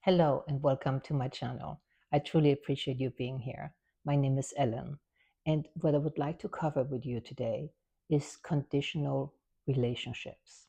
Hello and welcome to my channel. I truly appreciate you being here. My name is Ellen, and what I would like to cover with you today is conditional relationships.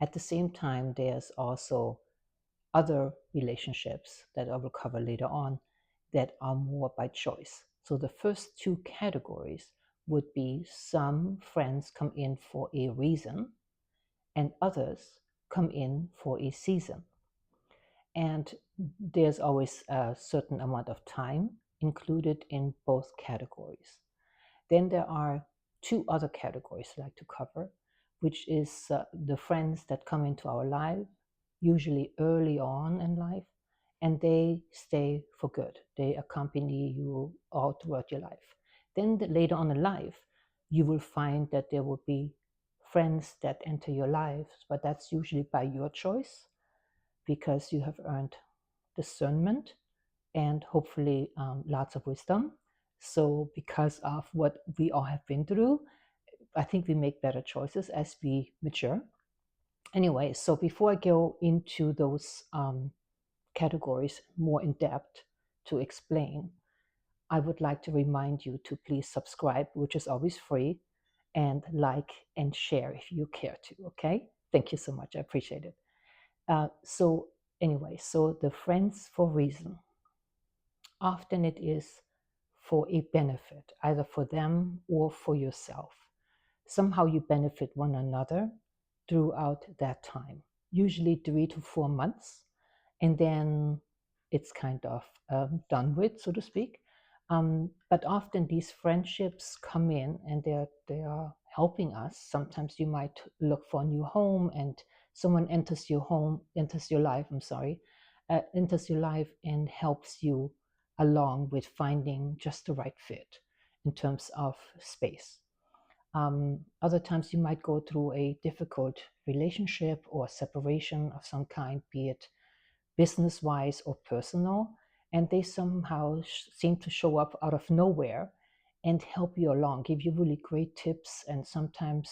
At the same time, there's also other relationships that I will cover later on that are more by choice. So the first two categories would be some friends come in for a reason and others come in for a season. And there's always a certain amount of time included in both categories. Then there are two other categories I'd like to cover, which is the friends that come into our life, usually early on in life, and they stay for good. They accompany you all throughout your life. Then later on in life, you will find that there will be friends that enter your life, but that's usually by your choice because you have earned discernment and hopefully lots of wisdom. So, because of what we all have been through, I think we make better choices as we mature. Anyway, so before I go into those categories more in depth to explain, I would like to remind you to please subscribe, which is always free, and like and share if you care to. Okay? Thank you so much. I appreciate it. Anyway, so the friends for reason. Often it is for a benefit, either for them or for yourself. Somehow you benefit one another throughout that time, usually 3 to 4 months, and then it's kind of done with, so to speak. But often these friendships come in and they are helping us. Sometimes you might look for a new home, and someone enters your home, enters your life. I'm sorry, enters your life and helps you along with finding just the right fit in terms of space. Other times you might go through a difficult relationship or separation of some kind, be it business wise or personal, and they somehow seem to show up out of nowhere and help you along, give you really great tips, and sometimes,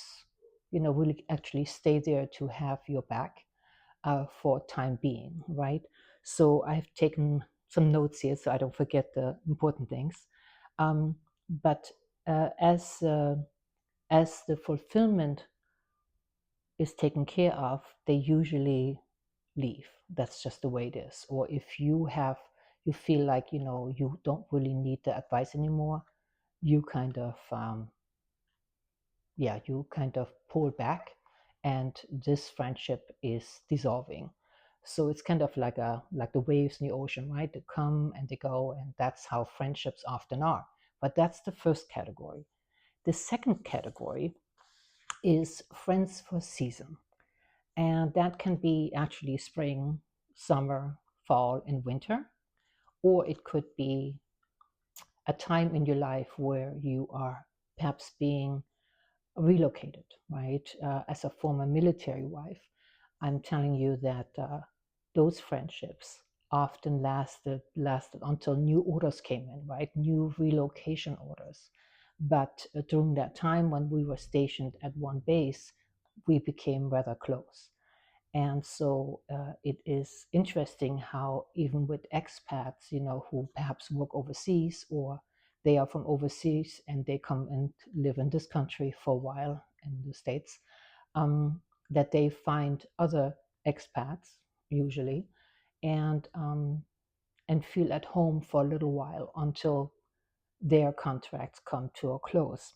really actually stay there to have your back for time being, right? So I've taken some notes here so I don't forget the important things. But as the fulfillment is taken care of, they usually leave. That's just the way it is. Or if you feel like you don't really need the advice anymore, you kind of pull back, and this friendship is dissolving. So it's kind of like the waves in the ocean, right? They come and they go, and that's how friendships often are. But that's the first category. The second category is friends for season. And that can be actually spring, summer, fall, and winter. Or it could be a time in your life where you are perhaps being relocated, right? As a former military wife, I'm telling you that those friendships often lasted until new orders came in, right? New relocation orders. But during that time when we were stationed at one base, we became rather close. And so it is interesting how even with expats, who perhaps work overseas, or they are from overseas and they come and live in this country for a while in the States, that they find other expats usually, and feel at home for a little while until their contracts come to a close.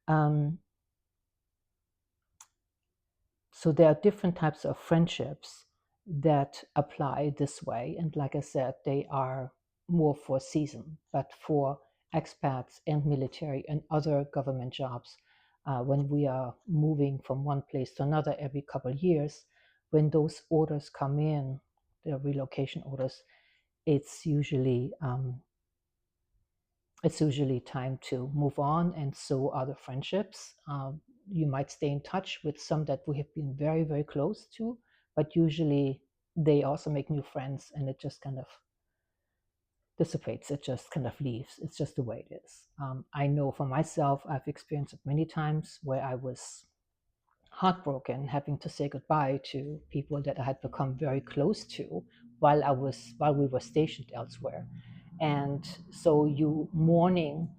Um, So there are different types of friendships that apply this way. And like I said, they are more for season, but for expats and military and other government jobs, when we are moving from one place to another every couple of years, when those orders come in, the relocation orders, it's usually time to move on, and so are the friendships. You might stay in touch with some that we have been very, very close to, but usually they also make new friends, and it just kind of dissipates. It just kind of leaves. It's just the way it is. I know for myself, I've experienced it many times where I was heartbroken having to say goodbye to people that I had become very close to, while we were stationed elsewhere. And so you mourning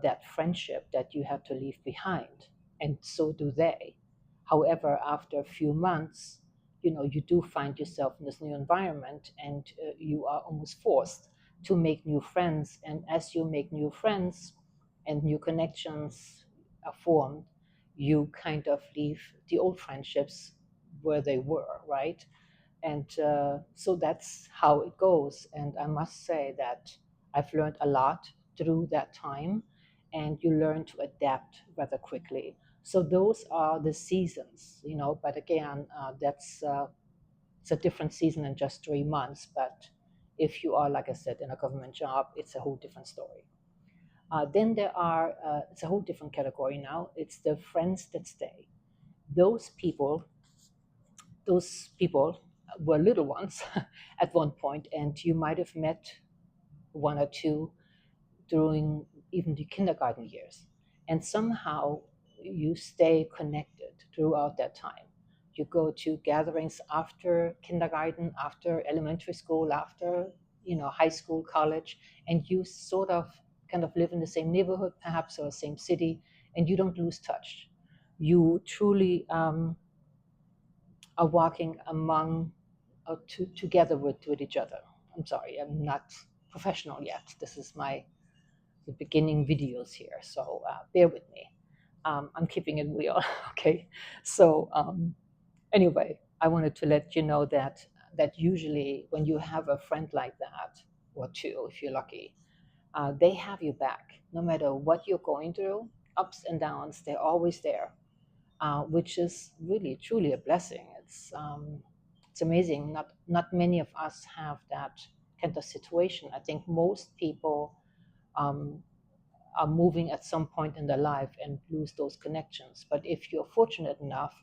that friendship that you have to leave behind, and so do they. However, after a few months, you do find yourself in this new environment, and you are almost forced to make new friends. And as you make new friends and new connections are formed, you kind of leave the old friendships where they were, right? And so that's how it goes. And I must say that I've learned a lot through that time, and you learn to adapt rather quickly. So those are the seasons, but again, that's it's a different season in just 3 months. But if you are, like I said, in a government job, it's a whole different story. Then there are, it's a whole different category now. It's the friends that stay. Those people those people were little ones at one point, and you might have met one or two during even the kindergarten years. And somehow you stay connected throughout that time. You go to gatherings after kindergarten, after elementary school, after high school, college, and you sort of kind of live in the same neighborhood, perhaps, or same city, and you don't lose touch. You truly are walking among together with each other. I'm sorry, I'm not professional yet. This is the beginning videos here, so bear with me. I'm keeping it real, okay? So anyway, I wanted to let you know that usually when you have a friend like that, or two, if you're lucky, they have you back no matter what you're going through, ups and downs. They're always there, which is really truly a blessing. It's amazing. Not many of us have that kind of situation. I think most people um, are moving at some point in their life and lose those connections. But if you're fortunate enough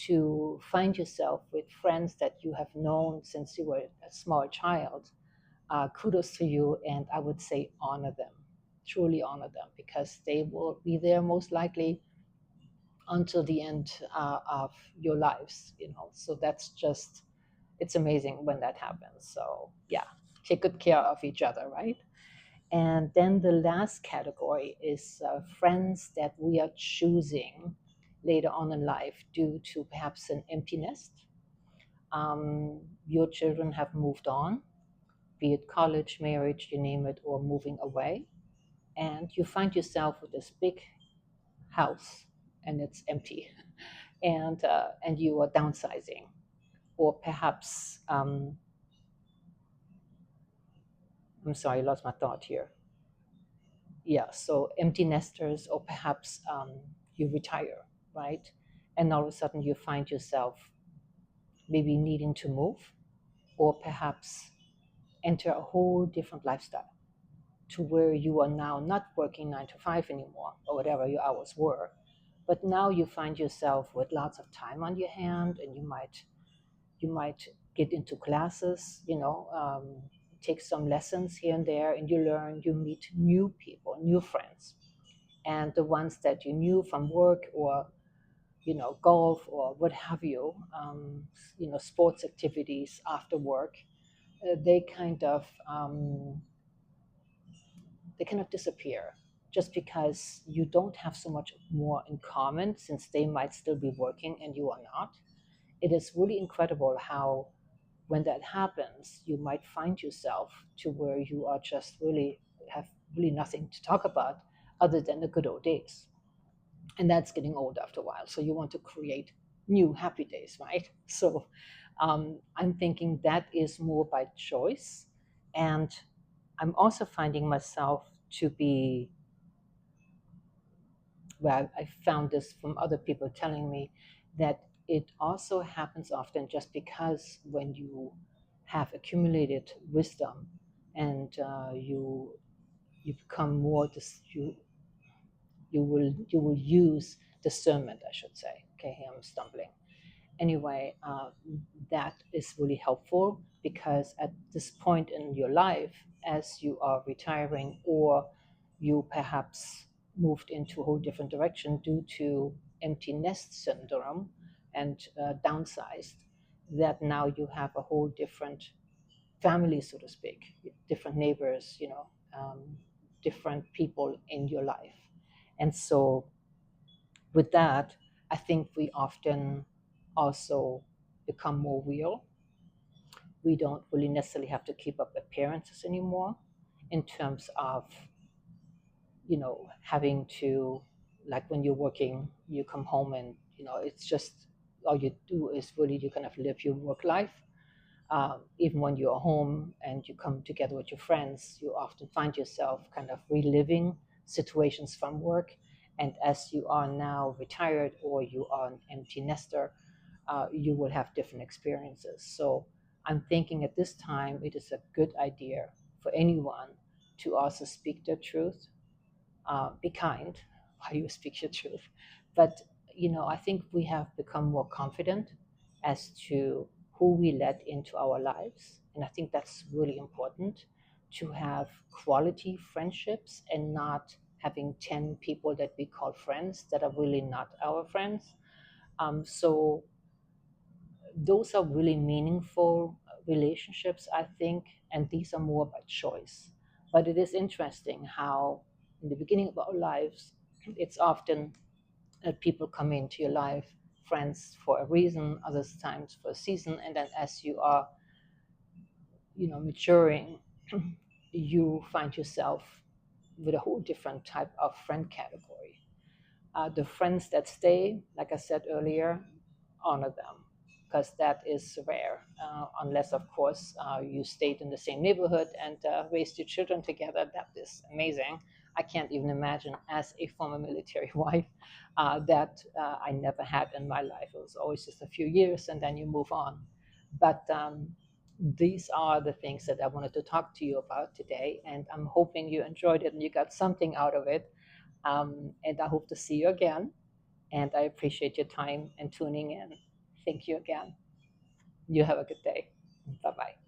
to find yourself with friends that you have known since you were a small child, kudos to you, and I would say honor them. Truly honor them, because they will be there most likely until the end of your lives. So that's just, it's amazing when that happens. So yeah, take good care of each other, right? And then the last category is friends that we are choosing later on in life due to perhaps an empty nest. Your children have moved on, be it college, marriage, you name it, or moving away, and you find yourself with this big house and it's empty, and you are downsizing, or perhaps I'm sorry, I lost my thought here. Yeah, so empty nesters, or perhaps you retire, right? And all of a sudden you find yourself maybe needing to move, or perhaps enter a whole different lifestyle to where you are now not working 9 to 5 anymore, or whatever your hours were, but now you find yourself with lots of time on your hand, and you might get into classes, take some lessons here and there, and you learn, you meet new people, new friends. And the ones that you knew from work, or golf, or what have you, sports activities after work, they kind of disappear, just because you don't have so much more in common, since they might still be working and you are not. It is really incredible how, when that happens, you might find yourself to where you are just really have really nothing to talk about other than the good old days. And that's getting old after a while. So you want to create new happy days, right? So I'm thinking that is more by choice. And I'm also finding myself to be, well, I found this from other people telling me that it also happens often just because when you have accumulated wisdom, and you become more you will use discernment, I should say. Okay, here I'm stumbling. Anyway, that is really helpful, because at this point in your life, as you are retiring, or you perhaps moved into a whole different direction due to empty nest syndrome, and downsized, that now you have a whole different family, so to speak, different neighbors, different people in your life. And so with that, I think we often also become more real. We don't really necessarily have to keep up appearances anymore in terms of, having to, like when you're working, you come home and, it's just all you do is really you kind of live your work life. Even when you're home and you come together with your friends, you often find yourself kind of reliving situations from work. And as you are now retired or you are an empty nester, you will have different experiences. So I'm thinking at this time it is a good idea for anyone to also speak their truth, be kind while you speak your truth. But, I think we have become more confident as to who we let into our lives. And I think that's really important to have quality friendships and not having 10 people that we call friends that are really not our friends. So those are really meaningful relationships, I think, and these are more by choice. But it is interesting how, in the beginning of our lives, it's often that people come into your life, friends for a reason, other times for a season, and then as you are, maturing, you find yourself with a whole different type of friend category. The friends that stay, like I said earlier, honor them because that is rare. Unless, of course, you stayed in the same neighborhood and raised your children together. That is amazing. I can't even imagine as a former military wife that I never had in my life. It was always just a few years and then you move on. But these are the things that I wanted to talk to you about today. And I'm hoping you enjoyed it and you got something out of it. And I hope to see you again. And I appreciate your time and tuning in. Thank you again. You have a good day. Bye bye.